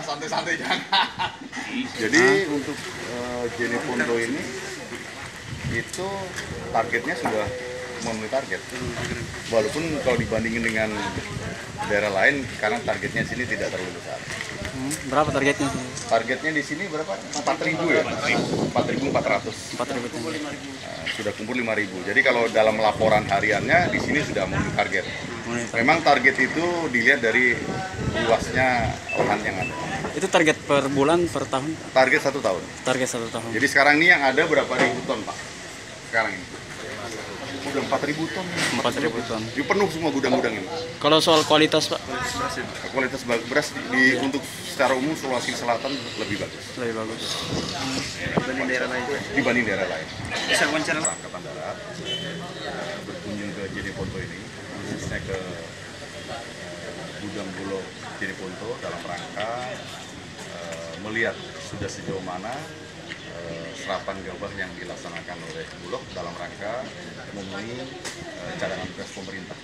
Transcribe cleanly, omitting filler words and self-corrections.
santai-santai jangan. Jadi untuk Jeneponto ini itu targetnya sudah memenuhi target. Walaupun kalau dibandingin dengan daerah lain, karena targetnya sini tidak terlalu besar. Berapa targetnya? Targetnya di sini berapa? 4.000 ya? 4.400. 4.000. Sudah kumpul 5.000. Jadi kalau dalam laporan hariannya di sini sudah memenuhi target. Memang target itu dilihat dari luasnya lahan yang ada. Itu target per bulan, per tahun? Target 1 tahun. Target 1 tahun. Jadi sekarang ini yang ada berapa ribu ton, Pak? Sekarang ini. Udah 4.000 ton. 4.000 ton. Ini penuh semua gudang-gudang ini. Kalau soal kualitas, Pak? Kualitas beras untuk secara umum Sulawesi Selatan lebih bagus. Lebih bagus. Dibanding daerah lain. Dibanding daerah lain. Bisa wawancara Angkatan Darat berkunjung ke Jeneponto ini, khususnya ke gudang Bulog Jeneponto dalam rangka melihat sudah sejauh mana serapan gabah yang dilaksanakan oleh Bulog dalam rangka memenuhi cadangan beras pemerintah.